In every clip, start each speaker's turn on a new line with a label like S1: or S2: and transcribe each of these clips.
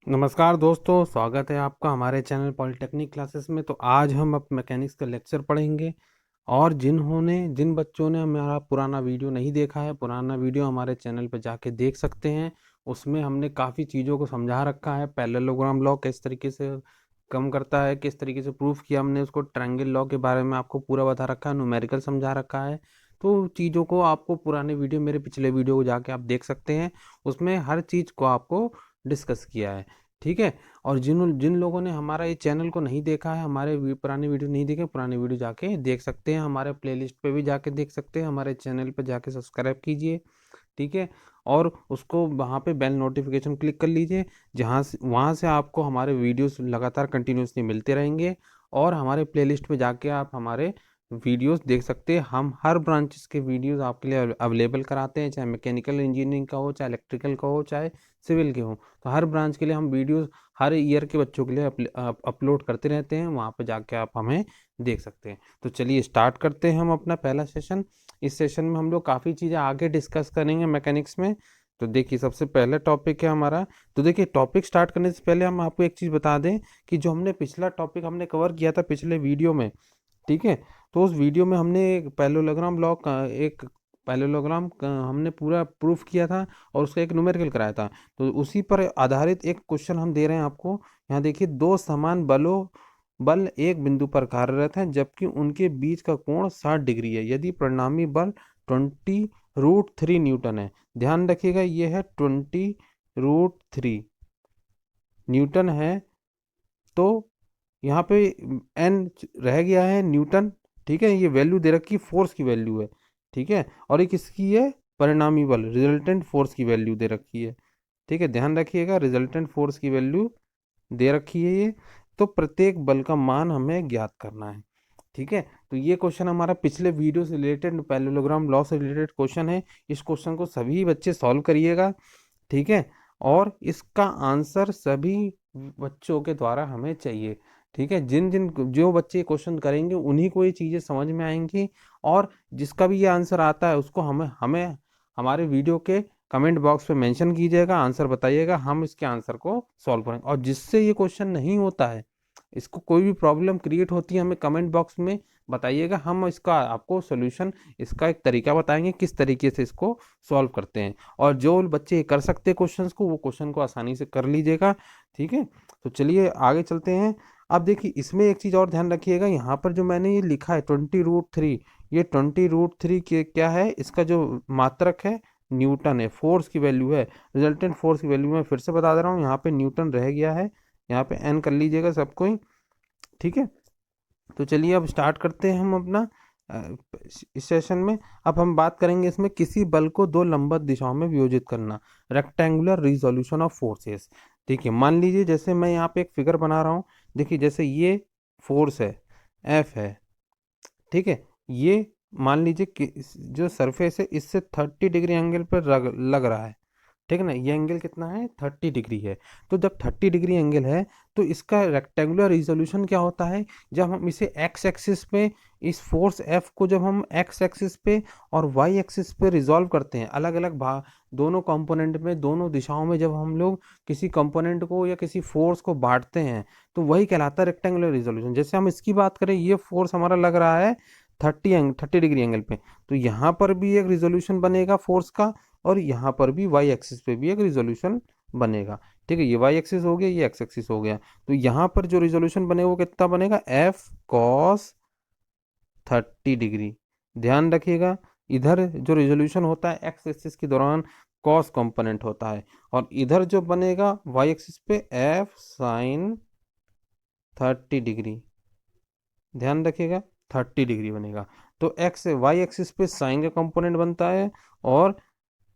S1: नमस्कार दोस्तों, स्वागत है आपका हमारे चैनल पॉलिटेक्निक क्लासेस में। तो आज हम अब मैकेनिक्स का लेक्चर पढ़ेंगे। और जिन बच्चों ने हमारा पुराना वीडियो नहीं देखा है, पुराना वीडियो हमारे चैनल पर जाके देख सकते हैं। उसमें हमने काफ़ी चीज़ों को समझा रखा है। पैरेललोग्राम लॉ किस तरीके से कम करता है, किस तरीके से प्रूफ किया हमने उसको, ट्रायंगल लॉ के बारे में आपको पूरा बता रखा है, न्यूमेरिकल समझा रखा है। तो चीज़ों को आपको पुराने वीडियो, मेरे पिछले वीडियो को जाके आप देख सकते हैं। उसमें हर चीज़ को आपको डिस्कस किया है। ठीक है। और जिन जिन लोगों ने हमारा ये चैनल को नहीं देखा है, हमारे पुराने वीडियो नहीं देखे, पुराने वीडियो जाके देख सकते हैं। हमारे प्लेलिस्ट पे भी जाके देख सकते हैं। हमारे चैनल पे जाके सब्सक्राइब कीजिए। ठीक है। और उसको वहाँ पे बेल नोटिफिकेशन क्लिक कर लीजिए, जहाँ से वहाँ से आपको हमारे वीडियोस लगातार कंटिन्यूसली मिलते रहेंगे। और हमारे प्लेलिस्ट पे जाके आप हमारे वीडियोस देख सकते हैं। हम हर ब्रांचेस के वीडियोस आपके लिए अवेलेबल कराते हैं, चाहे मैकेनिकल इंजीनियरिंग का हो, चाहे इलेक्ट्रिकल का हो, चाहे सिविल के हो। तो हर ब्रांच के लिए हम वीडियोस हर ईयर के बच्चों के लिए अपलोड करते रहते हैं। वहाँ पे जाके आप हमें देख सकते हैं। तो चलिए स्टार्ट करते हैं हम अपना पहला सेशन। इस सेशन में हम लोग काफ़ी चीज़ें आगे डिस्कस करेंगे मैकेनिक्स में। तो देखिए, सबसे पहला टॉपिक है हमारा। तो देखिए, टॉपिक स्टार्ट करने से पहले हम आपको एक चीज़ बता दें कि जो हमने पिछला टॉपिक हमने कवर किया था पिछले वीडियो में, ठीक है। तो उस वीडियो में हमने एक पैरेललोग्राम हमने पूरा प्रूफ किया था और उसका एक न्यूमेरिकल कराया था। तो उसी पर आधारित एक क्वेश्चन हम दे रहे हैं आपको। यहाँ देखिए, दो समान बल एक बिंदु पर कार्यरत हैं, जबकि उनके बीच का कोण 60 डिग्री है। यदि परिणामी बल 20√3 न्यूटन है। ध्यान रखिएगा, ये है 20√3 न्यूटन है। तो यहाँ पे एन रह गया है न्यूटन। ठीक है, ये वैल्यू दे रखी, फोर्स की वैल्यू है। ठीक है। और ये किसकी है? परिणामी बल, रिजल्टेंट फोर्स की वैल्यू दे रखी है। ठीक है, ध्यान रखिएगा, रिजल्टेंट फोर्स की वैल्यू दे रखी है ये। तो प्रत्येक बल का मान हमें ज्ञात करना है। ठीक है। तो ये क्वेश्चन हमारा पिछले वीडियो से रिलेटेड, पैरेललोग्राम लॉ से रिलेटेड क्वेश्चन है। इस क्वेश्चन को सभी बच्चे सॉल्व करिएगा। ठीक है। और इसका आंसर सभी बच्चों के द्वारा हमें चाहिए। ठीक है। जिन जिन जो बच्चे क्वेश्चन करेंगे उन्हीं को ये चीज़ें समझ में आएंगी। और जिसका भी ये आंसर आता है उसको हमें हमें हमारे वीडियो के कमेंट बॉक्स पे मेंशन कीजिएगा, आंसर बताइएगा, हम इसके आंसर को सॉल्व करेंगे। और जिससे ये क्वेश्चन नहीं होता है, इसको कोई भी प्रॉब्लम क्रिएट होती है, हमें कमेंट बॉक्स में बताइएगा। हम इसका आपको सोल्यूशन, इसका एक तरीका बताएंगे किस तरीके से इसको सॉल्व करते हैं। और जो बच्चे कर सकते हैं क्वेश्चंस को, वो क्वेश्चन को आसानी से कर लीजिएगा। ठीक है। तो चलिए आगे चलते हैं। अब देखिए, इसमें एक चीज़ और ध्यान रखिएगा, यहाँ पर जो मैंने ये लिखा है 20√3, ये 20√3 के क्या है, इसका जो मात्रक है न्यूटन है, फोर्स की वैल्यू है, रिजल्टेंट फोर्स की वैल्यू मैं फिर से बता दे रहा हूँ। यहाँ पे न्यूटन रह गया है, यहाँ पे एन कर लीजिएगा सबको ही। ठीक है। तो चलिए अब स्टार्ट करते हैं हम अपना इस सेशन में। अब हम बात करेंगे इसमें किसी बल को दो लंबवत दिशाओं में वियोजित करना, रेक्टेंगुलर रिजोल्यूशन ऑफ फोर्सेस। देखिए, मान लीजिए जैसे मैं यहाँ पे एक फिगर बना रहा हूँ। देखिए, जैसे ये फोर्स है, एफ है। ठीक है। ये मान लीजिए कि जो सरफेस है इससे 30 डिग्री एंगल पर लग रहा है। ठीक है ना, ये एंगल कितना है? 30 डिग्री है। तो जब 30 डिग्री एंगल है, तो इसका रेक्टेंगुलर रिजोल्यूशन क्या होता है? जब हम इसे एक्स एक्सिस पे, इस फोर्स एफ को जब हम एक्स एक्सिस पे और वाई एक्सिस पे रिजॉल्व करते हैं, अलग अलग भाग, दोनों कंपोनेंट में, दोनों दिशाओं में जब हम लोग किसी कंपोनेंट को या किसी फोर्स को बांटते हैं, तो वही कहलाता है रेक्टेंगुलर रिजोल्यूशन। जैसे हम इसकी बात करें, ये फोर्स हमारा लग रहा है 30 डिग्री एंगल पे, तो यहाँ पर भी एक रिजोल्यूशन बनेगा फोर्स का, और यहाँ पर भी वाई एक्सिस पे भी एक रिजोल्यूशन बनेगा। ठीक है, ये वाई एक्सिस हो गया, ये एक्स एक्सिस हो गया। तो यहाँ पर जो रिजोल्यूशन बनेगा वो कितना बनेगा? F cos 30 degree. ध्यान रखिएगा, इधर जो रिजोल्यूशन होता है एक्स एक्सिस के दौरान कॉस कंपोनेंट होता है, और इधर जो बनेगा वाई एक्सिस पे एफ साइन 30 डिग्री। ध्यान रखिएगा, 30 डिग्री बनेगा। तो एक्स वाई एक्सिस पे साइन का कंपोनेंट बनता है, और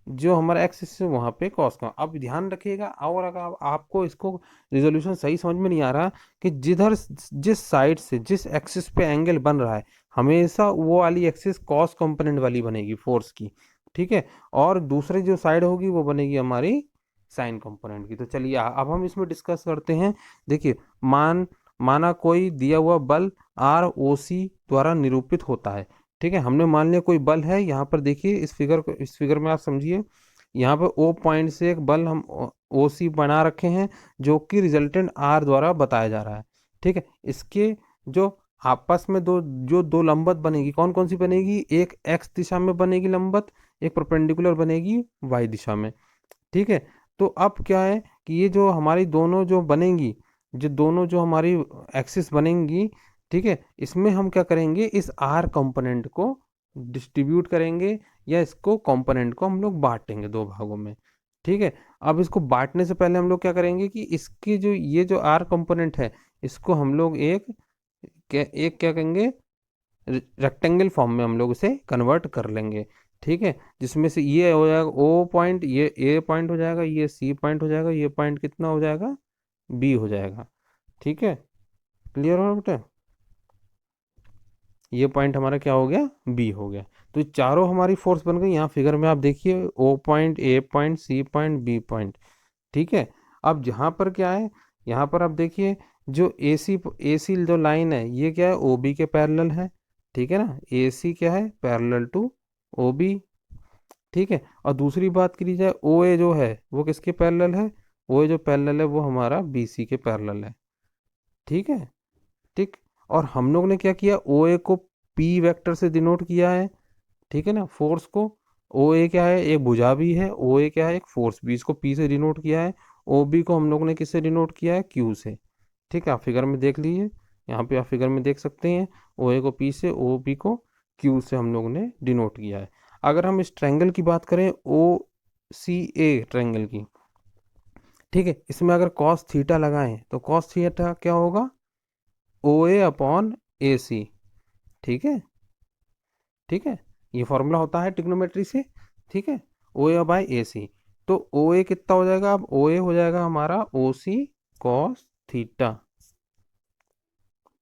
S1: जो हमारा एक्सिस है वहां पे कॉस का। अब ध्यान रखिएगा, और अगर आपको इसको रिजोल्यूशन सही समझ में नहीं आ रहा, कि जिस साइड से जिस एक्सिस पे एंगल बन रहा है, हमेशा वो वाली एक्सिस कॉस कंपोनेंट वाली बनेगी फोर्स की। ठीक है। और दूसरी जो साइड होगी वो बनेगी हमारी साइन कंपोनेंट की। तो चलिए अब हम इसमें डिस्कस करते हैं। देखिए, माना कोई दिया हुआ बल आर ओ सी द्वारा निरूपित होता है। ठीक है, हमने मान लिया कोई बल है। यहाँ पर देखिए, इस फिगर में आप समझिए, यहाँ पे O पॉइंट से एक बल हम ओ सी बना रखे हैं जो कि रिजल्टेंट R द्वारा बताया जा रहा है। ठीक है, इसके जो आपस में दो लंबत बनेगी, कौन कौन सी बनेगी, एक x दिशा में बनेगी लंबत, एक परपेंडिकुलर बनेगी y दिशा में। ठीक है, तो अब क्या है कि ये जो हमारी दोनों जो बनेंगी, दोनों जो हमारी एक्सिस बनेंगी, ठीक है, इसमें हम क्या करेंगे, इस आर कंपोनेंट को डिस्ट्रीब्यूट करेंगे या इसको कंपोनेंट को हम लोग बांटेंगे दो भागों में। ठीक है, अब इसको बांटने से पहले हम लोग क्या करेंगे कि इसकी जो ये जो आर कंपोनेंट है इसको हम लोग एक क्या कहेंगे, रेक्टेंगल फॉर्म में हम लोग इसे कन्वर्ट कर लेंगे। ठीक है, जिसमें से ये हो जाएगा ओ पॉइंट, ये ए पॉइंट हो जाएगा, ये सी पॉइंट हो जाएगा, ये पॉइंट कितना हो जाएगा, बी हो जाएगा। ठीक है, क्लियर हो बेटा, ये पॉइंट हमारा क्या हो गया, बी हो गया। तो ये चारों हमारी फोर्स बन गई। यहाँ फिगर में आप देखिए O point, A point, C point, B point. ठीक है, अब यहाँ पर क्या है, यहाँ पर आप देखिए जो ए सी जो लाइन है ये क्या है, ओ बी के पैरेलल है। ठीक है ना, ए सी क्या है, पैरेलल टू ओ बी। ठीक है, और दूसरी बात करी जाए ओ ए जो है वो किसके पैरेलल है, ओ ए जो पैरेलल है वो हमारा बी सी के पैरेलल है। ठीक है, ठीक, और हम लोग ने क्या किया, ओ ए को पी वेक्टर से डिनोट किया है। ठीक है ना, फोर्स को, ओ ए क्या है, एक भुजा भी है, ओ ए क्या है, एक फोर्स भी, इसको पी से डिनोट किया है। ओ बी को हम लोग ने किससे डिनोट किया है, क्यू से। ठीक है, आप फिगर में देख लीजिए, यहाँ पे आप फिगर में देख सकते हैं ओ ए को पी से, ओ बी को क्यू से हम लोग ने डिनोट किया है। अगर हम इस ट्रायंगल की बात करें, ओ सी ए ट्रायंगल की, ठीक है, इसमें अगर कॉस थीटा लगाएं तो कॉस थीटा क्या होगा, ओ ए अपॉन ए सी। ठीक है, ठीक है, ये फॉर्मूला होता है ट्रिग्नोमेट्री से। ठीक है, ओ ए बाय ए सी, तो ओ ए कितना हो जाएगा, अब ओ ए हो जाएगा हमारा ओ सी कॉस थीटा।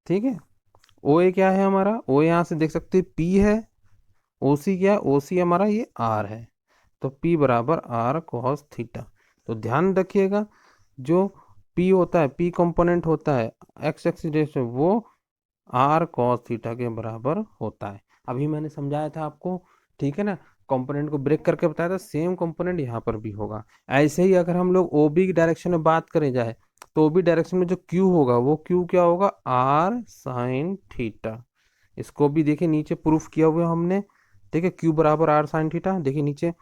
S1: ठीक है, ओ ए क्या है हमारा, ओ ए यहाँ से देख सकते हैं पी है, ओ सी क्या है, ओ सी हमारा ये आर है, तो पी बराबर आर कॉस थीटा। तो ध्यान रखिएगा, जो पी होता है, पी कंपोनेंट होता है एक्स एक्सिस में, वो आर कॉस थीटा के बराबर होता है। अभी मैंने समझाया था आपको। ठीक है ना, कंपोनेंट को ब्रेक करके बताया था, सेम कंपोनेंट यहाँ पर भी होगा। ऐसे ही अगर हम लोग ओ बी की डायरेक्शन में बात करें जाए, तो ओ बी डायरेक्शन में जो क्यू होगा वो क्यू क्या होगा, आर साइन थीटा। इसको भी देखिए नीचे प्रूफ किया हुआ है हमने। ठीक है, क्यू बराबर आर साइन थीटा, देखिए नीचे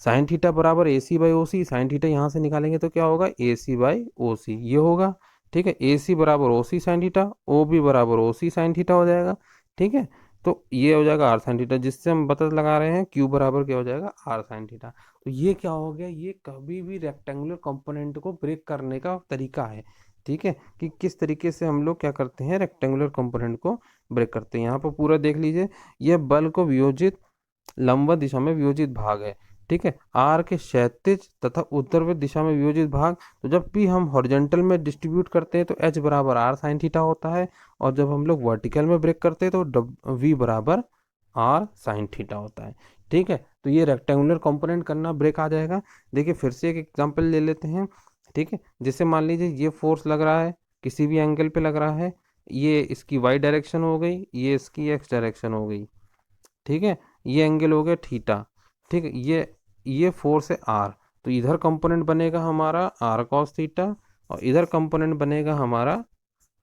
S1: साइन थीटा बराबर A C by O C, sine theta यहाँ से निकालेंगे तो क्या होगा, ए सी बाई ओ सी, ये होगा। ठीक है, ए सी बराबर ओ C sine theta, O B बराबर ओ सी साइन थीटा हो जाएगा। ठीक है, तो ये हो जाएगा आर साइन थीटा, जिससे हम पता लगा रहे हैं क्यू बराबर क्या हो जाएगा, आर साइन थीटा। तो ये क्या हो गया, ये कभी भी रेक्टेंगुलर कंपोनेंट को ब्रेक करने का तरीका है। ठीक है, कि किस तरीके से हम लोग क्या करते हैं, रेक्टेंगुलर कंपोनेंट को ब्रेक करते हैं। यहाँ पर पूरा देख लीजिए, यह बल को वियोजित लंबवत दिशा में वियोजित भाग है। ठीक है, आर के क्षैतिज तथा उत्तरवत दिशा में वियोजित भाग। तो जब भी हम हॉरिजॉन्टल में डिस्ट्रीब्यूट करते हैं तो एच बराबर आर साइन थीटा होता है, और जब हम लोग वर्टिकल में ब्रेक करते हैं तो वी बराबर आर साइन थीटा होता है। ठीक है, तो ये रेक्टेंगुलर कंपोनेंट करना ब्रेक आ जाएगा। देखिए फिर से एक एग्जांपल ले लेते हैं। ठीक है, जैसे मान लीजिए ये फोर्स लग रहा है, किसी भी एंगल पे लग रहा है, ये इसकी वाई डायरेक्शन हो गई, ये इसकी एक्स डायरेक्शन हो गई। ठीक है, ये एंगल हो गया थीटा। ठीक है, ये फोर्स है आर, तो इधर कंपोनेंट बनेगा हमारा आर कॉस थीटा, और इधर कंपोनेंट बनेगा हमारा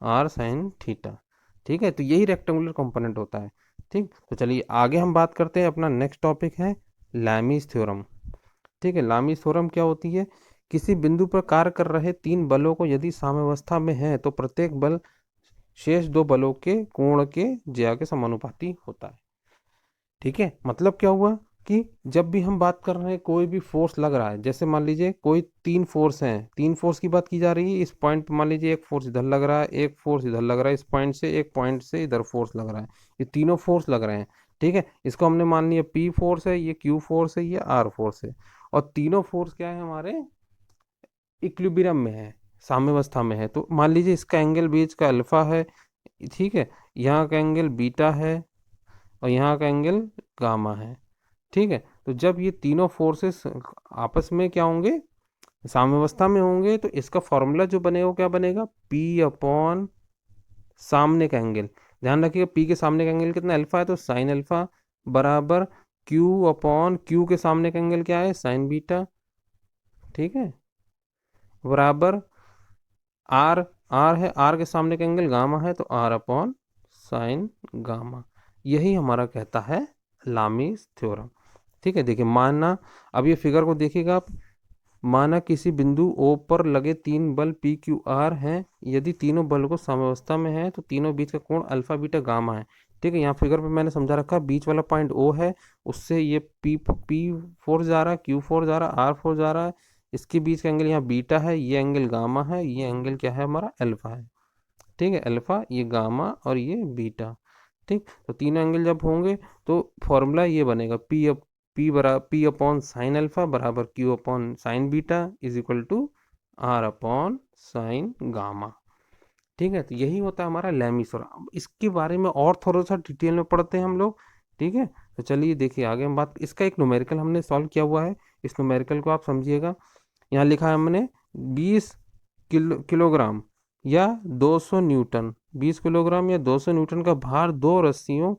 S1: आर साइन थीटा। ठीक है, तो यही रेक्टेंगुलर कंपोनेंट होता है। ठीक, तो चलिए आगे हम बात करते हैं, अपना नेक्स्ट टॉपिक है लैमीज थ्योरम। ठीक है, लैमीज थ्योरम क्या होती है, किसी बिंदु पर कार्य कर रहे तीन बलों को यदि साम्यावस्था में है तो प्रत्येक बल शेष दो बलों के कोण के ज्या के समानुपाती होता है। ठीक है, मतलब क्या हुआ कि जब भी हम बात कर रहे हैं, कोई भी फोर्स लग रहा है, जैसे मान लीजिए कोई तीन फोर्स हैं, तीन फोर्स की बात की जा रही है, इस पॉइंट पे मान लीजिए एक फोर्स इधर लग रहा है, एक फोर्स इधर लग रहा है, इस पॉइंट से एक पॉइंट से इधर फोर्स लग रहा है, ये तीनों फोर्स लग रहे हैं। ठीक है, इसको हमने मान लिया पी फोर्स है, ये क्यू फोर्स है, ये आर फोर्स है, और तीनों फोर्स क्या है हमारे इक्विलिब्रियम में है, साम्यावस्था में है। तो मान लीजिए इसका एंगल बीच का अल्फा है, ठीक है, यहाँ का एंगल बीटा है, और यहाँ का एंगल गामा है। ठीक है, तो जब ये तीनों फोर्सेस आपस में क्या होंगे, साम्यावस्था में होंगे, तो इसका फॉर्मूला जो बनेगा वो क्या बनेगा, P अपॉन सामने का एंगल। ध्यान रखिएगा P के सामने का एंगल कितना, अल्फा है, तो साइन अल्फा बराबर क्यू अपॉन क्यू के सामने का एंगल क्या है, साइन बीटा, ठीक है, बराबर आर, आर है, आर के सामने का एंगल गामा है, तो आर अपॉन साइन गामा। यही हमारा कहता है लामीस थ्योरम। ठीक है, देखिए माना, अब ये फिगर को देखिएगा आप, माना किसी बिंदु O पर लगे तीन बल पी क्यू आर हैं, यदि तीनों बल को साम्यावस्था में है तो तीनों बीच का कोण अल्फा बीटा गामा है। ठीक है, यहाँ फिगर पे मैंने समझा रखा है, बीच वाला पॉइंट O है, उससे ये पी फोर्स जा रहा है, क्यू फोर्स जा रहा है, आर फोर्स जा रहा है, इसके बीच का एंगल यहाँ बीटा है, ये एंगल गामा है, ये एंगल क्या है हमारा, अल्फा है। ठीक है, अल्फा, ये गामा और ये बीटा। ठीक, तो तीनों एंगल जब होंगे तो फॉर्मूला ये बनेगा, पी अपॉन साइन अल्फा बराबर Q upon sine beta is equal to R upon sine gamma. ठीक है, तो यही होता है हमारा लैमिस। और अब इसके बारे में और थोड़ा सा डिटेल में पढ़ते हैं हम लोग। ठीक है, तो चलिए देखिए आगे हम बात, इसका एक न्यूमेरिकल हमने सॉल्व किया हुआ है, इस न्यूमेरिकल को आप समझिएगा। यहाँ लिखा है हमने 20 किलोग्राम या 200 न्यूटन, 20 किलोग्राम या 200 न्यूटन का भार दो रस्सियों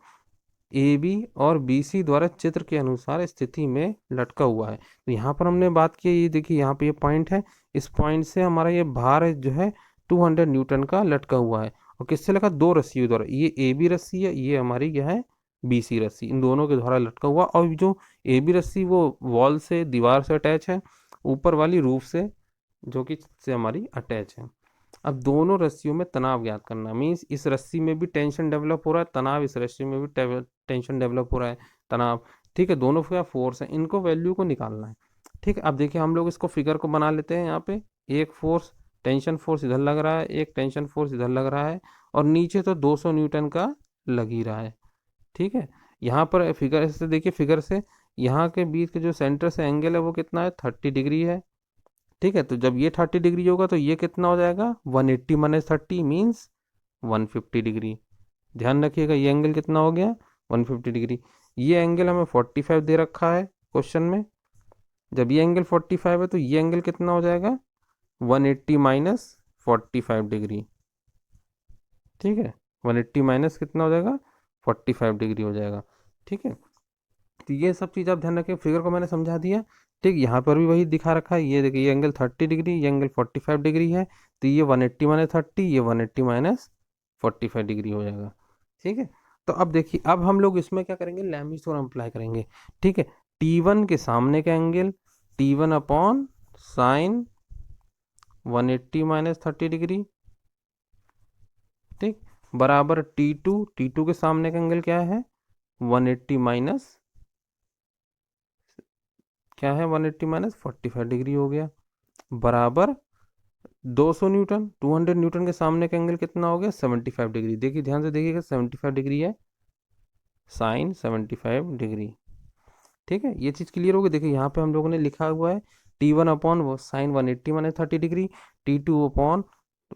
S1: ए बी और बी सी द्वारा चित्र के अनुसार स्थिति में लटका हुआ है। तो यहाँ पर हमने बात की, ये देखिए यहाँ पे ये पॉइंट है, इस पॉइंट से हमारा ये भार जो है 200 न्यूटन का लटका हुआ है, और किससे लगा, दो रस्सियों द्वारा, ये ए बी रस्सी है, ये हमारी क्या है, बी सी रस्सी, इन दोनों के द्वारा लटका हुआ। और जो ए बी रस्सी वो वॉल से, दीवार से अटैच है, ऊपर वाली रूफ से, जो कि से हमारी अटैच है। अब दोनों रस्सियों में तनाव ज्ञात करना, मीन्स इस रस्सी में भी टेंशन डेवलप हो रहा है, तनाव इस रस्सी में भी टेंशन डेवलप हो रहा है, तनाव। ठीक है, दोनों का फोर्स है, इनको वैल्यू को निकालना है। ठीक है, अब देखिए हम लोग इसको फिगर को बना लेते हैं। यहाँ पे एक फोर्स, टेंशन फोर्स इधर लग रहा है, एक टेंशन फोर्स इधर लग रहा है, और नीचे तो 200 न्यूटन का लग ही रहा है। ठीक है, यहाँ पर फिगर से देखिए, फिगर से यहाँ के बीच के जो सेंटर से एंगल है वो कितना है, 30 डिग्री है। ठीक है, तो जब ये 30 डिग्री होगा तो ये कितना हो जाएगा, 180 माइनस 30 मीन्स 150 डिग्री। ध्यान रखिएगा, ये एंगल कितना हो गया, 150 डिग्री। ये एंगल हमें 45 दे रखा है क्वेश्चन में। जब ये एंगल 45 है तो ये एंगल कितना हो जाएगा, 180 माइनस 45 डिग्री। ठीक है, 180 माइनस कितना हो जाएगा, 45 डिग्री हो जाएगा। ठीक है, तो ये सब चीज़ आप ध्यान रखें, फिगर को मैंने समझा दिया। ठीक, यहाँ पर भी वही दिखा रखा है, ये देखिए, ये एंगल 30 डिग्री, ये एंगल 45 डिग्री है, तो ये 180 माइनस 30, ये 180 माइनस 45 डिग्री हो जाएगा। ठीक है, तो अब देखिए, अब हम लोग इसमें क्या करेंगे, लैमिस थ्योरम अप्लाई करेंगे। ठीक है, T1 के सामने का angle T1 upon sine 180 minus 30 degree, ठीक, बराबर T2 के सामने का एंगल क्या है, 180 माइनस क्या है, 180 माइनस 45 डिग्री हो गया, बराबर 200 न्यूटन, 200 न्यूटन के सामने का एंगल कितना हो गया, 75 डिग्री। देखिए ध्यान से देखिएगा, 75 डिग्री है, साइन 75 डिग्री। ठीक है, ये चीज़ क्लियर होगी। देखिए यहाँ पे हम लोगों ने लिखा हुआ है T1 अपॉन वो sine 180 minus 30 degree, T2 upon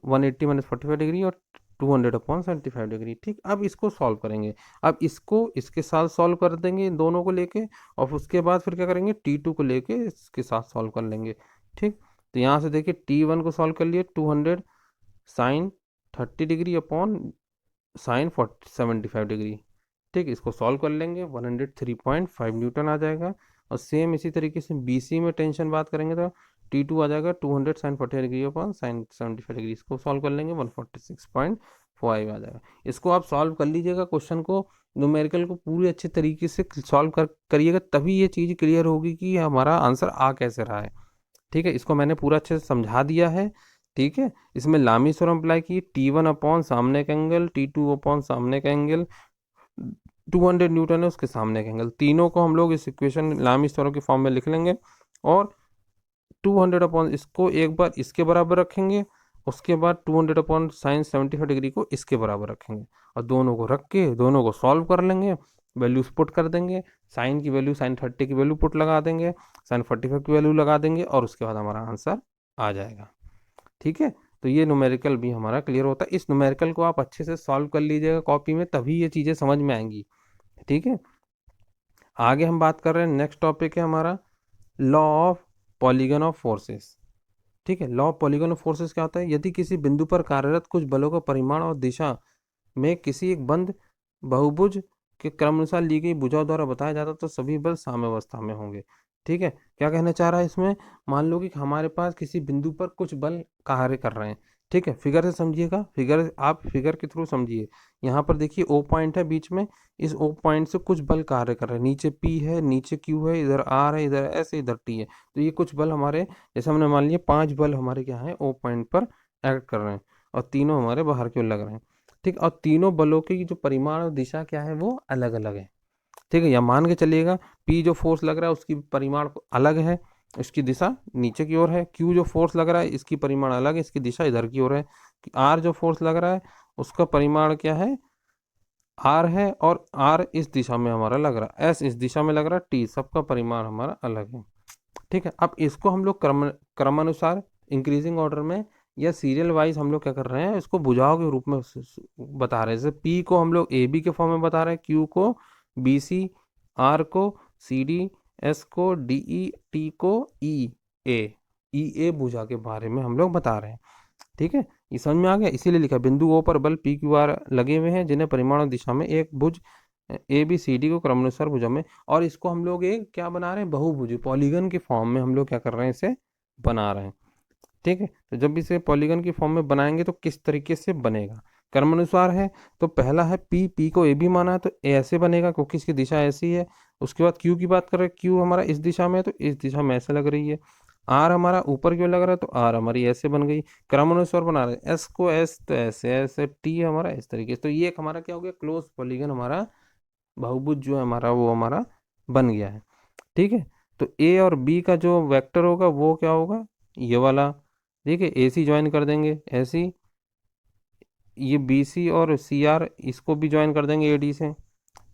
S1: 180 minus 45 degree, और 200 अपॉन 75 डिग्री। ठीक, अब इसको सॉल्व करेंगे। अब इसको इसके साथ सॉल्व कर देंगे, इन दोनों को लेके, और उसके बाद फिर क्या करेंगे, T2 को लेके इसके साथ सॉल्व कर लेंगे। ठीक, तो यहाँ से देखिए T1 को सॉल्व कर लिए, 200 sine 30 degree upon sine 75 degree. ठीक, इसको सॉल्व कर लेंगे, 103.5 न्यूटन आ जाएगा। और सेम इसी तरीके से BC में टेंशन बात करेंगे तो T2 आ जाएगा 200 sine 40 degree upon sine 75 degree, इसको सॉल्व कर लेंगे 146.5 आ जाएगा। इसको आप सॉल्व कर लीजिएगा, क्वेश्चन को, न्यूमेरिकल को पूरी अच्छे तरीके से सॉल्व करिएगा, तभी ये चीज़ क्लियर होगी कि हमारा आंसर आ कैसे रहा है। ठीक है, इसको मैंने पूरा अच्छे से समझा दिया है। ठीक है, इसमें लामीस थ्योरम अप्लाई की, T1 अपॉन सामने का एंगल, T2 अपॉन सामने का एंगल, 200 न्यूटन है उसके सामने का एंगल, तीनों को हम लोग इस इक्वेशन लामीस थ्योरम के फॉर्म में लिख लेंगे। और 200 अपॉन इसको एक बार इसके बराबर रखेंगे, उसके बाद 200 अपॉन साइन 75 डिग्री को इसके बराबर रखेंगे, और दोनों को रख के दोनों को सॉल्व कर लेंगे, वैल्यूज पुट कर देंगे, साइन की वैल्यू, साइन 30 की वैल्यू पुट लगा देंगे, साइन 45 की वैल्यू लगा देंगे, और उसके बाद हमारा आंसर आ जाएगा। ठीक है, तो ये न्यूमेरिकल भी हमारा क्लियर होता है। इस न्यूमेरिकल को आप अच्छे से सॉल्व कर लीजिएगा कॉपी में, तभी ये चीज़ें समझ में आएंगी। ठीक है, आगे हम बात कर रहे हैं, नेक्स्ट टॉपिक है हमारा law of polygon of forces. ठीक है, law of polygon of forces क्या होता है, यदि किसी बिंदु पर कार्यरत कुछ बलों का परिमाण और दिशा में किसी एक बंद बहुभुज कि क्रमानुसार ली गई भुजाओं द्वारा बताया जाता तो सभी बल साम्यावस्था में होंगे। ठीक है, क्या कहना चाह रहा है इसमें? मान लो कि हमारे पास किसी बिंदु पर कुछ बल कार्य कर रहे हैं। ठीक है, फिगर से समझिएगा, फिगर आप फिगर के थ्रू समझिए। यहाँ पर देखिए ओ पॉइंट है बीच में, इस ओ पॉइंट से कुछ बल कार्य कर रहे हैं। नीचे पी है, नीचे क्यू है, इधर आर है, इधर एस है, इधर टी है। तो ये कुछ बल हमारे, जैसे हमने मान लिया 5 बल हमारे क्या है, ओ पॉइंट पर एक्ट कर रहे हैं, और तीनों हमारे बाहर की ओर लग रहे हैं। ठीक, और तीनों बलों की जो परिमाण और दिशा क्या है वो अलग अलग है। ठीक है, या मान के चलिएगा पी जो फोर्स लग रहा है उसकी परिमाण अलग है, इसकी दिशा नीचे की ओर है। क्यू जो फोर्स लग रहा है इसकी परिमाण अलग है, इसकी दिशा इधर की ओर है। आर जो फोर्स लग रहा है उसका परिमाण क्या है, आर है, और आर इस दिशा में हमारा लग रहा है, एस इस दिशा में लग रहा है, टी, सबका परिमाण हमारा अलग है। ठीक है, अब इसको हम लोग क्रमानुसार इंक्रीजिंग ऑर्डर में या सीरियल वाइज हम लोग क्या कर रहे हैं, इसको भुजाओं के रूप में बता रहे हैं। जैसे पी को हम लोग ए बी के फॉर्म में बता रहे हैं, क्यू को बी सी, आर को सी डी, एस को डी ई, टी को ई ए भुजा के बारे में हम लोग बता रहे हैं। ठीक है, ये समझ में आ गया? इसीलिए लिखा बिंदु ओ पर बल पी क्यू आर लगे हुए हैं जिन्हें परिमाण दिशा में एक भुज ए बी सी डी को क्रमानुसार भुजा में, और इसको हम लोग एक क्या बना रहे हैं, बहुभुज पॉलीगन के फॉर्म में हम लोग क्या कर रहे हैं, इसे बना रहे हैं। ठीक है, तो जब इसे पॉलीगन की फॉर्म में बनाएंगे तो किस तरीके से बनेगा, क्रमानुसार है। तो पहला है पी को ए बी माना है तो ए ऐसे बनेगा क्योंकि इसकी दिशा ऐसी है। उसके बाद क्यू की बात कर रहे हैं, क्यू हमारा इस दिशा में है तो इस दिशा में ऐसे लग रही है। आर हमारा ऊपर क्यों लग रहा है तो आर हमारी ऐसे बन गई, क्रमानुसार बना रहे हैं। एस को एस तो ऐसे ऐसे, टी हमारा इस तरीके से। तो ये एक हमारा क्या हो गया, क्लोज पॉलीगन हमारा बहुभुज जो है हमारा वो हमारा बन गया है। ठीक है, तो ए और बी का जो वेक्टर होगा वो क्या होगा, ये वाला। देखिए ए सी ज्वाइन कर देंगे ऐसी, ये बी सी और सी आर इसको भी ज्वाइन कर देंगे ए डी से।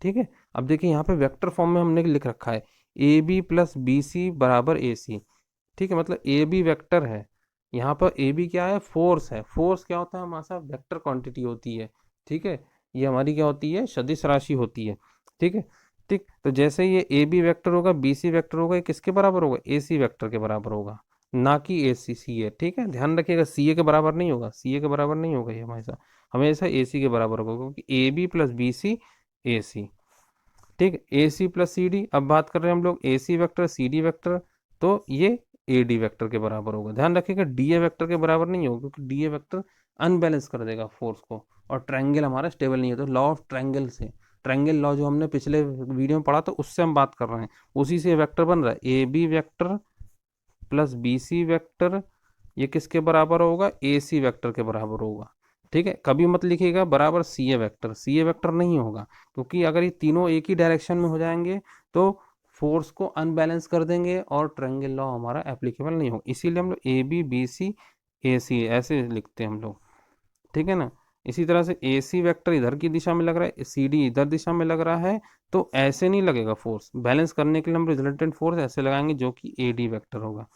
S1: ठीक है, अब देखिए यहाँ पे वेक्टर फॉर्म में हमने लिख रखा है A B plus B C बराबर ए सी। ठीक है, मतलब ए बी वेक्टर है, यहाँ पर ए बी क्या है, फोर्स है। फोर्स क्या होता है हमारे साथ, वेक्टर क्वांटिटी होती है। ठीक है, ये हमारी क्या होती है, सदिश राशि होती है। ठीक है, ठीक, तो जैसे ये ए बी वेक्टर होगा, बी सी वेक्टर होगा, ये किसके बराबर होगा, ए सी वेक्टर के बराबर होगा, ना कि ए सी सी ए। ठीक है, ध्यान रखिएगा सी ए के बराबर नहीं होगा, सी ए के बराबर नहीं होगा ये हमेशा, हमेशा ए सी के बराबर होगा, क्योंकि A B plus B C A C. ठीक, A C plus C D, अब बात कर रहे हैं हम लोग A C vector C D vector, तो ये ए डी वैक्टर के बराबर होगा। ध्यान रखिएगा डी ए वैक्टर के बराबर नहीं होगा, क्योंकि डी ए वैक्टर अनबैलेंस कर देगा फोर्स को, और ट्रायंगल हमारा स्टेबल नहीं है। तो लॉ ऑफ ट्रायंगल से, ट्रायंगल लॉ जो हमने पिछले वीडियो में पढ़ा तो उससे हम बात कर रहे हैं, उसी से वेक्टर बन रहा है। A B vector plus B C vector ये किसके बराबर होगा, ए सी वैक्टर के बराबर होगा। ठीक है, कभी मत लिखिएगा बराबर सी ए वैक्टर, सी ए वैक्टर नहीं होगा, क्योंकि अगर ये तीनों एक ही डायरेक्शन में हो जाएंगे तो फोर्स को अनबैलेंस कर देंगे और ट्रायंगल लॉ हमारा एप्लीकेबल नहीं होगा। इसीलिए हम लोग A B B C A सी ऐसे लिखते हैं हम लोग। ठीक है ना, इसी तरह से ए सी वैक्टर इधर की दिशा में लग रहा है, सी डी इधर दिशा में लग रहा है, तो ऐसे नहीं लगेगा फोर्स, बैलेंस करने के लिए हम रिजल्टेंट फोर्स ऐसे लगाएंगे जो कि ए डी वैक्टर होगा।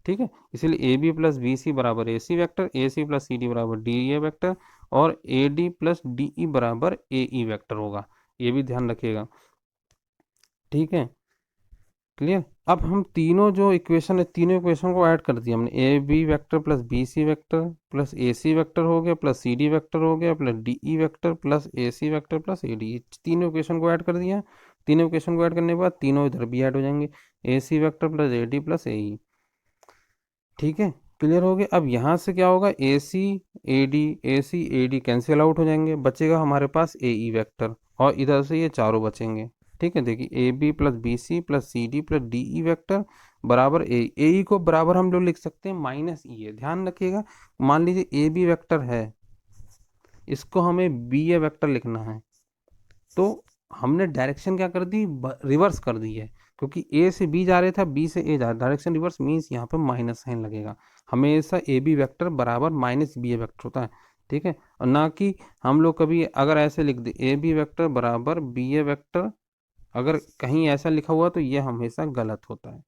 S1: ठीक है, इसलिए A B plus B C बराबर A C vector, A C plus C D बराबर डी ए वैक्टर, और A D plus D E बराबर ए ई वैक्टर होगा। ये भी ध्यान रखिएगा। ठीक है, क्लियर? अब हम तीनों जो इक्वेशन है, तीनों इक्वेशन को ऐड कर दिया हमने, A B vector plus B C vector plus A C vector हो गया, प्लस सी डी वैक्टर हो गया, plus D E vector plus A C vector plus A D, तीनों इक्वेशन को ऐड कर दिया। तीनों इक्वेशन को ऐड करने के बाद तीनों इधर भी ऐड हो जाएंगे, A C vector plus A D plus A E. ठीक है, क्लियर हो गया? अब यहाँ से क्या होगा, ए सी ए डी कैंसिल आउट हो जाएंगे, बचेगा हमारे पास ए ई वैक्टर, और इधर से ये चारों बचेंगे। ठीक है, देखिए A B plus B C plus C D plus D E vector बराबर ए ई को बराबर हम लोग लिख सकते हैं माइनस ई ए। ध्यान रखिएगा, मान लीजिए ए बी वैक्टर है, इसको हमें बी ए वैक्टर लिखना है, तो हमने डायरेक्शन क्या कर दी, रिवर्स कर दी है, क्योंकि ए से बी जा रहे था, बी से ए जा रहा, डायरेक्शन रिवर्स मीन्स यहाँ पे माइनस साइन लगेगा। हमेशा ए बी वैक्टर बराबर माइनस बी ए वैक्टर होता है। ठीक है, और ना कि हम लोग कभी अगर ऐसे लिख दे ए बी वैक्टर बराबर बी ए वैक्टर, अगर कहीं ऐसा लिखा हुआ तो ये हमेशा गलत होता है।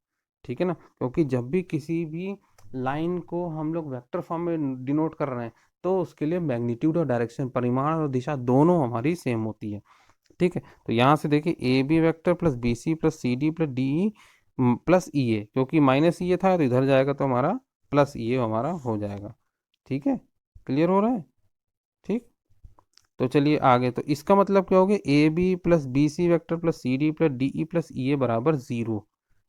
S1: ठीक है ना, क्योंकि जब भी किसी भी लाइन को हम लोग वेक्टर फॉर्म में डिनोट कर रहे हैं तो उसके लिए मैग्नीट्यूड और डायरेक्शन, परिमाण और दिशा दोनों हमारी सेम होती है। ठीक है, तो यहाँ से देखिए A B vector plus B C plus C D plus D E plus E A, क्योंकि माइनस ई ए था तो इधर जाएगा तो हमारा प्लस ई ए हमारा हो जाएगा। ठीक है, क्लियर हो रहा है? ठीक, तो चलिए आगे, तो इसका मतलब क्या हो गया, A B plus B C vector plus C D plus D E plus E A बराबर 0।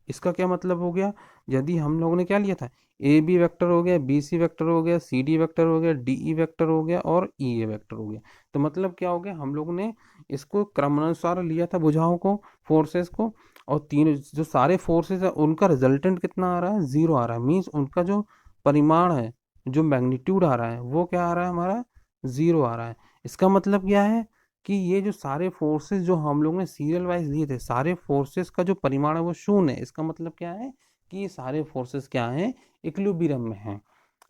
S1: इसका क्या मतलब हो गया, यदि हम लोगों ने क्या लिया था, ए बी वेक्टर हो गया, बी सी वेक्टर हो गया, सी डी वेक्टर हो गया, डी ई वेक्टर हो गया और ई ए वेक्टर हो गया, तो मतलब क्या हो गया, हम लोग ने इसको क्रमानुसार लिया था भुजाओं को, फोर्सेस को, और तीन जो सारे फोर्सेस है उनका रिजल्टेंट कितना आ रहा है, 0 आ रहा है। मीन्स उनका जो परिमाण है, जो मैग्नीट्यूड आ रहा है, वो क्या आ रहा है हमारा, 0 आ रहा है। इसका मतलब क्या है कि ये जो सारे फोर्सेस जो हम लोग ने सीरियल वाइज लिए थे, सारे फोर्सेस का जो परिमाण है वो शून्य है। इसका मतलब क्या है कि ये सारे फोर्सेस क्या हैं, इक्विलिब्रियम में हैं।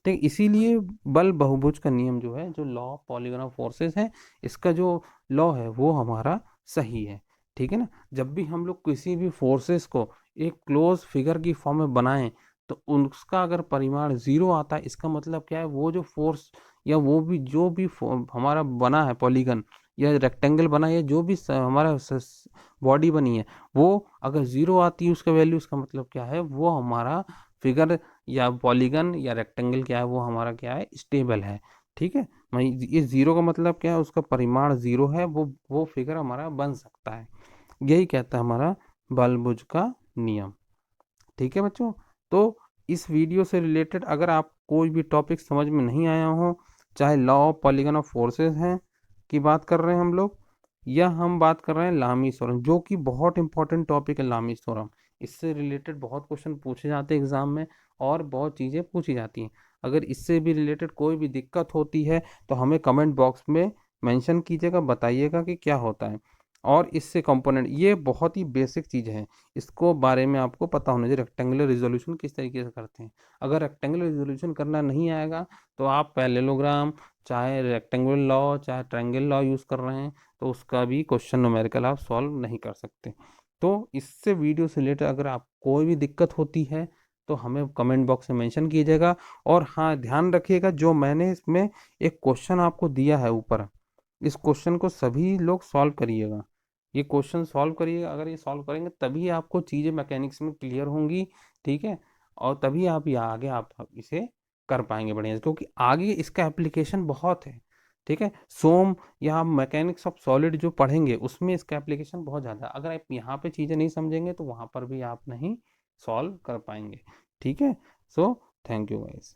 S1: ठीक, इसीलिए बल बहुभुज का नियम जो है, जो law of polygon of forces है, इसका जो लॉ है वो हमारा सही है। ठीक है ना, जब भी हम लोग किसी भी फोर्सेस को एक क्लोज फिगर की फॉर्म में बनाएं, तो उसका अगर परिमाण 0 आता है, इसका मतलब क्या है, वो जो फोर्स या वो भी जो भी हमारा बना है पॉलीगन या रेक्टेंगल बना है, जो भी हमारा बॉडी बनी है, वो अगर 0 आती है उसका वैल्यू, उसका मतलब क्या है, वो हमारा फिगर या पॉलीगन या रेक्टेंगल क्या है, वो हमारा क्या है, स्टेबल है। ठीक है, मैं ये 0 का मतलब क्या है, उसका परिमाण 0 है, वो फिगर हमारा बन सकता है। यही कहता है हमारा बलभुज का नियम। ठीक है बच्चों, तो इस वीडियो से रिलेटेड अगर आप कोई भी टॉपिक समझ में नहीं आया हो, चाहे law of polygon of forces हैं की बात कर रहे हैं हम लोग, या हम बात कर रहे हैं लामी थ्योरम, जो कि बहुत इंपॉर्टेंट टॉपिक है लामी थ्योरम, इससे रिलेटेड बहुत क्वेश्चन पूछे जाते हैं एग्जाम में और बहुत चीज़ें पूछी जाती हैं। अगर इससे भी रिलेटेड कोई भी दिक्कत होती है तो हमें कमेंट बॉक्स में मेंशन कीजिएगा, बताइएगा कि क्या होता है। और इससे कंपोनेंट, ये बहुत ही बेसिक चीज़ है, इसको बारे में आपको पता होना चाहिए, रेक्टेंगुलर रिजोल्यूशन किस तरीके से करते हैं। अगर रेक्टेंगुलर रिजोल्यूशन करना नहीं आएगा तो आप पैरेललोग्राम, चाहे रेक्टेंगुलर लॉ, चाहे ट्रायंगल लॉ यूज़ कर रहे हैं, तो उसका भी क्वेश्चन न्यूमेरिकल आप सॉल्व नहीं कर सकते। तो इससे वीडियो से रिलेटेड अगर आप कोई भी दिक्कत होती है तो हमें कमेंट बॉक्स में मेंशन कीजिएगा। और हाँ, ध्यान रखिएगा, जो मैंने इसमें एक क्वेश्चन आपको दिया है ऊपर, इस क्वेश्चन को सभी लोग सॉल्व करिएगा। ये क्वेश्चन सॉल्व करिएगा, अगर ये सॉल्व करेंगे तभी आपको चीज़ें मैकेनिक्स में क्लियर होंगी। ठीक है, और तभी आप ये आगे आप इसे कर पाएंगे बढ़िया से, क्योंकि आगे इसका एप्लीकेशन बहुत है। ठीक है, सोम या आप मैकेनिक्स ऑफ सॉलिड जो पढ़ेंगे उसमें इसका एप्लीकेशन बहुत ज़्यादा है। अगर आप यहाँ पे चीज़ें नहीं समझेंगे तो वहाँ पर भी आप नहीं सॉल्व कर पाएंगे। ठीक है, सो थैंक यू गाइस।